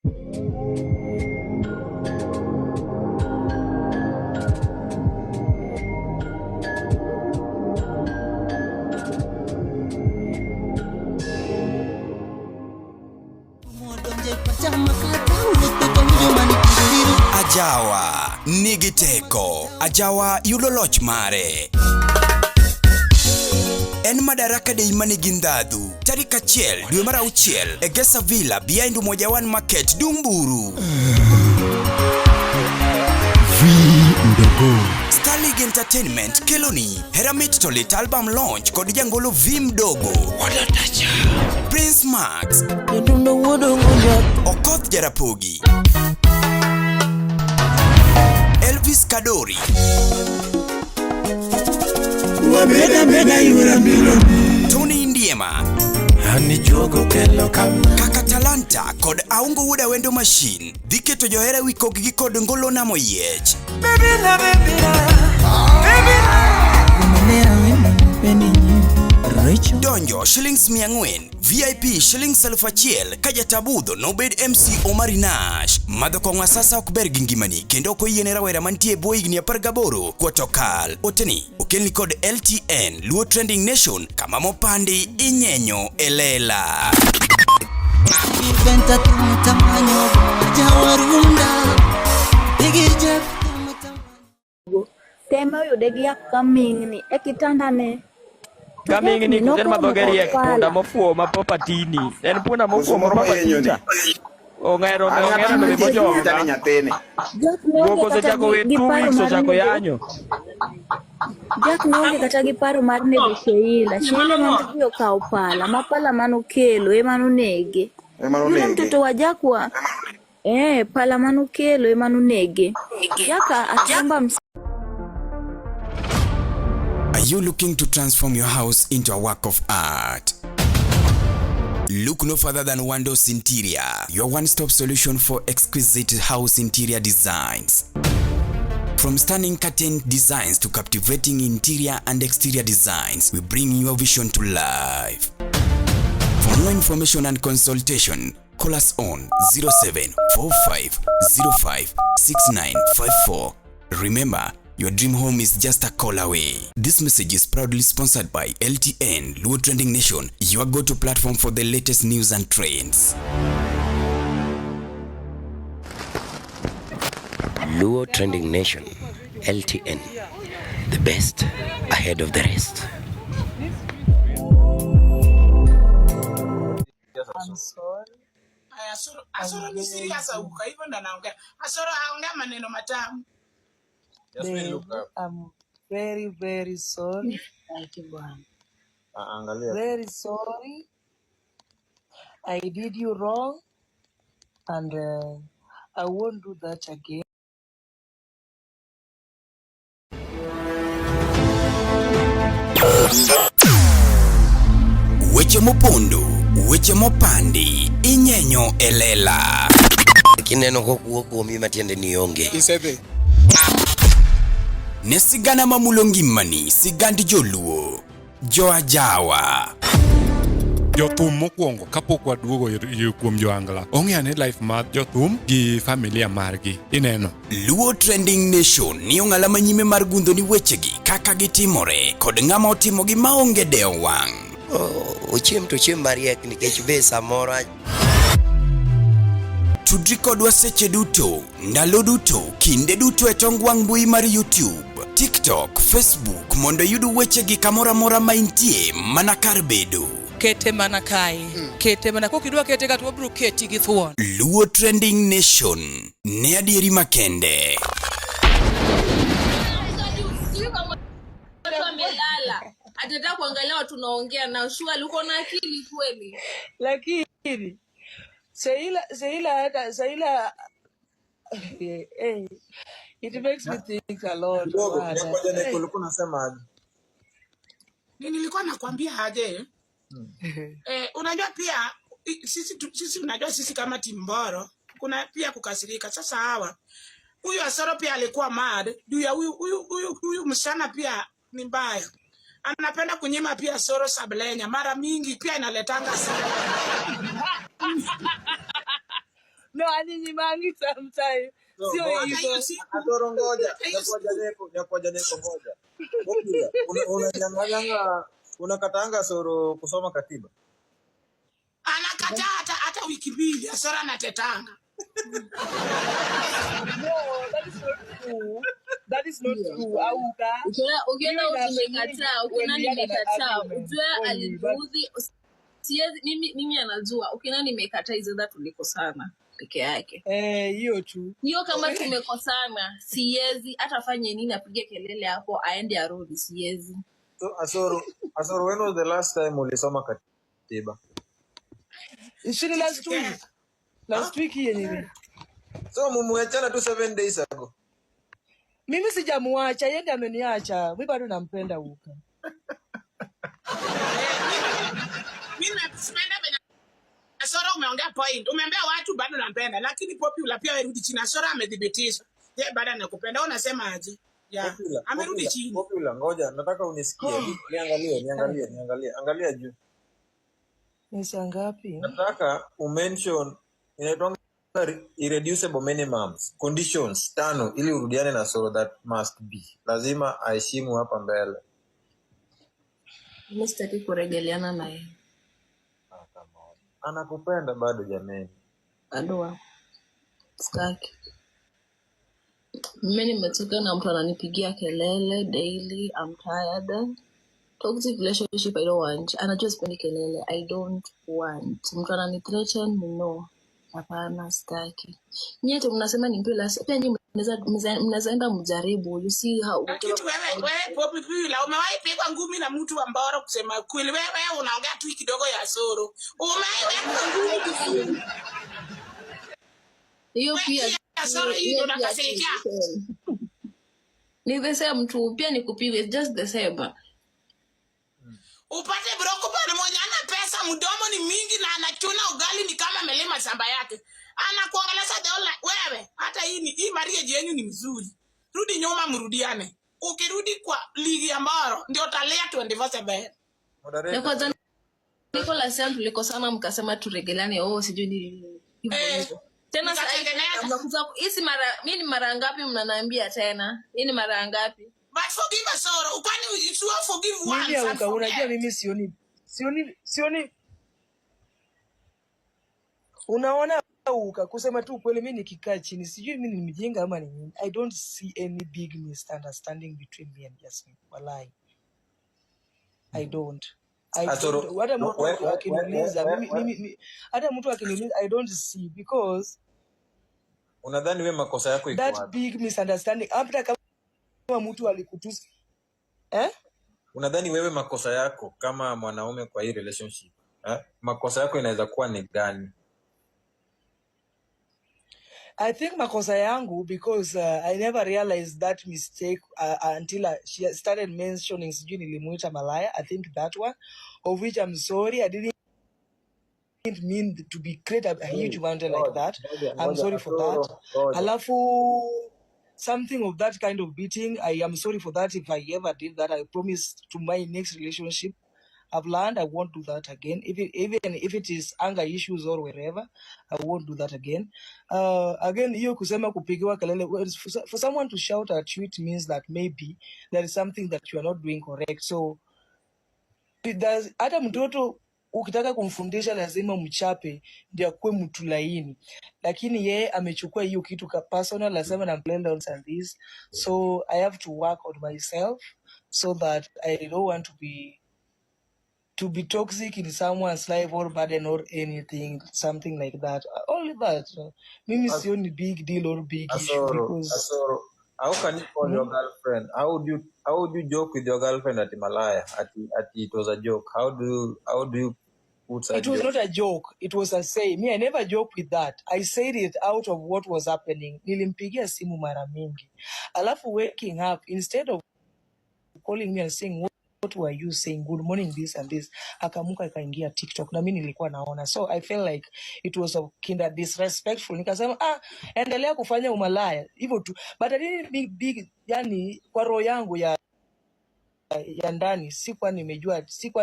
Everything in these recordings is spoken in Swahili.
Ajawa nigiteko, Ajawa yulo loch mare. En Madaraka Day manigi ndhadhu. Tarik 1 dwe mar 6 e Gesa Villa behind Umoja One Market Dumburu. Starlig Entertainment keloni Heramit Tolit album launch kod jangolo V Mdogo. Prince Max Okoth Jarapogi, Elvis Kadori, Tony Ndiema, Kaka Talanta kod Aungo Wuda Wendo Machine. Dhiketo johera wikok gi kod ngolo na moyiech. Donjo shillings 400, VIP shillings 1,000. Kaja tabudho nobed MC Omari Nash. Madho kongwa sasa okber gi ngimani kendo koyiene rawera mantie bwo higni 18 kuotokal. Oteni okelni kod LTN Luo Trending Nation kama mopandi inyenyo elela. Tema yude gi kaming ni e kitanda ne. Kaming ni kuzen madogeri ek punda mofuo mapopatini. En punda mofuo mapopatini. Ongero no mojo. Goko se chako wetu so chako yanyo. Jak no kata gi paro mar nego Sheila. Sheila mondo yo kaw pala, mapala mano kelo e mano nege. Mtoto wa Jakwa pala mano kelo e mano nege. Jaka atamba. Are you looking to transform your house into a work of art? Look no further than Wando's Interior, your one-stop solution for exquisite house interior designs. From stunning curtain designs to captivating interior and exterior designs, we bring your vision to life. For more information and consultation, call us on 0745056954. Remember, your dream home is just a call away. This message is proudly sponsored by LTN Luo Trending Nation, your go-to platform for the latest news and trends. Luo Trending Nation, LTN, the best ahead of the rest. I'm sorry. Asoro ni serious uka hivyo ndo naongea. Asoro haongea maneno matamu. Babe, I'm very, very sorry. Very sorry. I did you wrong, and I won't do that again. Weche mopondo, weche mopandi, inyenyo elela. Kineno kokuo kuomi matiende ni onge. Isebe. Ne sigana mamulongi mani, sigandi joluo, jo Ajawa. Jothum mokwongo kapok waduogo kuom joangla. Ong'eane life mar jothum gi familia margi. Ineno. Luo Trending Nation ni ong'ala manyime mar gundo ni wechegi kaka gitimore kod ng'ama otimo gi maonge deo wang'. Ochiem to chiem mariek nikech be samora. Tudri kodwa seche duto, ndalo duto, kinde duto e tong wang' mbui mar YouTube, TikTok, Facebook mondo yudu wechegi kamora mora maintie mana kar bedo. Kete mana kai. Kete mana kokidwa kete kata wabro keti gi thuon. Luo Trending Nation, ne adieri makende. Atata kuangalia watu naongea na shua uko na akili kweli. Lakini Sheila it makes me think a lot. Nilikuwa nakwambia aje. Unajua pia sisi unajua sisi kama Timboro kuna pia kukasirika. Sasa hawa huyu Asoro pia alikuwa mad juu ya huyu msichana pia ni mbaya. Anapenda kunyima pia Asoro sablenya mara mingi pia inaletanga sana. No, aninimangi sometime. Sio hivyo. Asoro ngoja. Nyapoja neko ngoja. Unanyang'anya unakatanga Soro kusoma katiba. Anakataa hata wiki mbili Asoro anatetanga. No, that is not true. That is not true. Auka. Ukiona umekataa, ukiona nimekataa, ujue aliudhi. Siwezi mimi anajua. Ukiona nimekataa hizo that tulikosana peke yake. Hiyo tu. Hiyo kama tumekosana, siwezi hata fanye nini apige kelele hapo aende arudi siwezi. So Asoro when was the last time ulisoma katiba? Ishini last week. Last week yenyewe. So mumuachana tu 7 days ago. Mimi sijamuacha, yeye ndiye ameniacha. Mimi bado nampenda Uka. Mimi napenda Asoro umeongea point. Umeambia watu bado nampenda, lakini Popular pia arudi chini. Asoro amedhibitisha. Yeye bado anakupenda. Unasema aje? Yeah. Amerudi chini. Popular ngoja, nataka unisikie. Niangalie. Angalia juu. Ni saa ngapi? Nataka umention inaitwa irreducible minimums conditions 5 ili urudiane na Soro that must be. Lazima aheshimu hapa mbele. Mimi sitaki kuregeleana naye. Anakupenda bado jameni. Adoa. Sitaki. Mimi nimechoka na mtu ananipigia kelele daily. I'm tired. Toxic relationship I don't want. Anajua sipendi kelele. I don't want. Mtu ananithreaten no. Hapana sitaki. Nyie mnasema ni mpila. Pia nyie mnaweza enda mjaribu. You see how kitu wewe Popular umewahi pigwa ngumi na mtu wa Mboro kusema kweli wewe unaongea tu kidogo ya Soro. Umewahi ngumi. Hiyo pia Soro hiyo ndo nakasirika. Ni the same tu pia nikupigwe just the same. Upate broko pale mmoja ana pesa mdomo ni mingi na anachuna ugali ni kama amelima shamba yake. Anakuongeleza dola wewe hata hii marriage yenu ni mzuri. Rudi nyuma mrudiane. Ukirudi kwa ligi ya Mboro ndio utalea 24/7. Moderator. Kwanza Nicolas Santos tulikosana mkasema turegeleane sijui ni hivyo. Tena sasa mnakuza hizi mara mimi mara ngapi mnaniambia tena? Hii ni mara ngapi? But forgive us all. Kwani you forgive once. Mimi unajua mimi sioni. Unaona Uka kusema tu kweli mimi nikikaa chini sijui mimi ni mjinga ama ni nini. I don't see any big misunderstanding between me and Jasmine. Wallahi. I don't. Hata mtu akiniuliza mimi hata mtu akiniuliza I don't see because unadhani wewe makosa yako iko wapi? That big misunderstanding hata kama mtu alikutusi unadhani wewe makosa yako kama mwanaume kwa hii relationship makosa yako inaweza kuwa ni gani? I think makosa yangu because I never realized that mistake until she started mentioning sijui nilimuita malaya. I think that one of which I'm sorry. I didn't mean to be create a huge mountain like that. I'm sorry for that. Alafu something of that kind of beating, I am sorry for that if I ever did that. I promise to my next relationship I've learned I won't do that again. Even if it is anger issues or wherever, I won't do that again. Again, hiyo kusema kupigiwa kelele, for someone to shout at you, it means that maybe there is something that you are not doing correct. So hata mtoto ukitaka kumfundisha lazima mchape ndio akue mtu laini, lakini yeye amechukua hiyo kitu ka personal, lazima na blend on this. So I have to work on myself so that I don't want to be toxic in someone's life or burden or anything, something like that. Only that. Mimi sioni big deal or big issue because how can you call your girlfriend? How would you joke with your girlfriend at Himalaya? At it was a joke. How do you put it was not a joke. It was a say. Me, I never joke with that. I said it out of what was happening. Nilimpigia simu mara mingi. Alafu waking up, instead of calling me and saying, what were you saying? Good morning, this and this. Akamuka ikaingia TikTok. Na mimi nilikuwa naona. So I felt like it was a kinda disrespectful. Nikasema, endelea kufanya umalaya. Hivyo tu. But I didn't big, yani, kwa roho yangu ya ndani sikuwa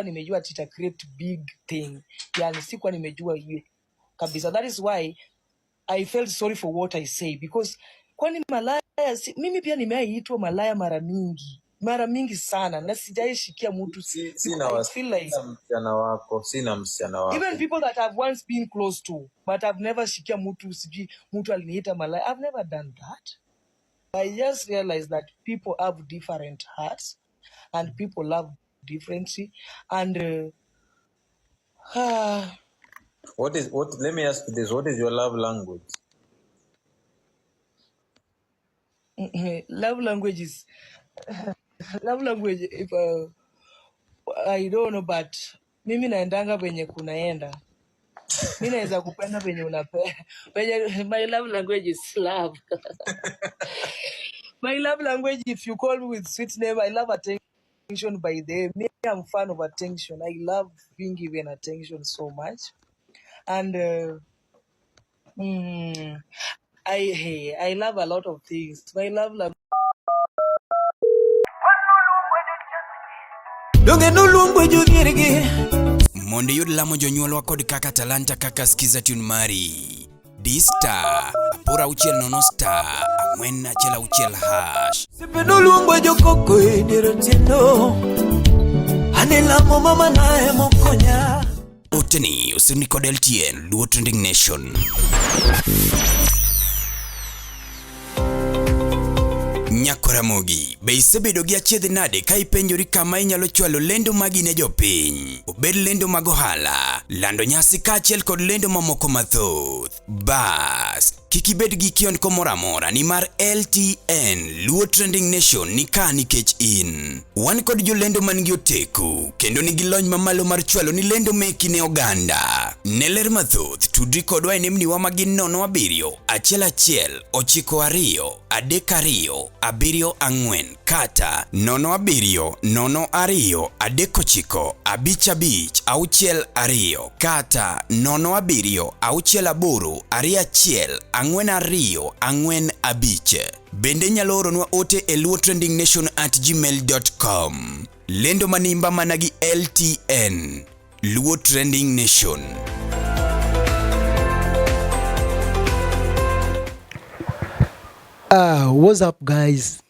nimejua tita create big thing, yani sikuwa nimejua hiyo kabisa. That is why I felt sorry for what I say because kwani malaya mimi pia nimeitwa malaya mara mingi sana na sijaishikia mtu. Sina msichana wako. Even people that I've once been close to, but I've never shikia mtu aliniita malaya. I've never done that. I just realized that people have different hearts and people love differently. And let me ask you this, what is your love language? Love language is if I don't know, but mimi naendanga venye kunaenda. Mimi naweza kupenda venye unapenda. My love language is love. My love language, if you call me with sweet name, I love attention by the me. I'm fan of attention. I love being given attention so much. And I love a lot of things. My love language. Mondo yud lamo jonyuolwa kod kaka talanta kaka skiza tune mari D-Star apora uchiel nono star ang'wen achiel uchiel hash Sipeno luongwa jokoko ediro tiendo Ane lamo mama nae mokonya Oteni usini kod LTN Luo Trending Nation. Nyakораmogi, be isebedo gi achiedh nade ka ipenjori kama inyalo chwalo lendo magi ne jopiny. Obed lendo mag ohala, lando nyasi kaachiel kod lendo mamoko mathoth. Bas, kik ibed gi kionko moro amora nimar LTN Luo Trending Nation ni ka nikech in. Wan kod jolendo man gi oteku kendo nigi lony mamalo mar chwalo ni lendo meki ne oganda. Ne ler mathoth tudri kodwa e nembniwa magin 07 11 92 32 74 kata 07 02 39 55 62 kata 07 68 21 42 45. Bende nyalo oronwa ote e luotrendingnation@gmail.com. Lendo manimba managi LTN Luo Trending Nation. What's up guys?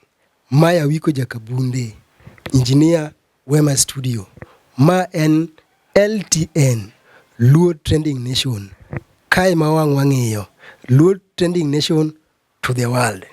Maya Wiko Jakabunde, engineer Wema Studio. Ma en LTN Luo Trending Nation. Kai mawang wang'iyo Luo Trending Nation to the world.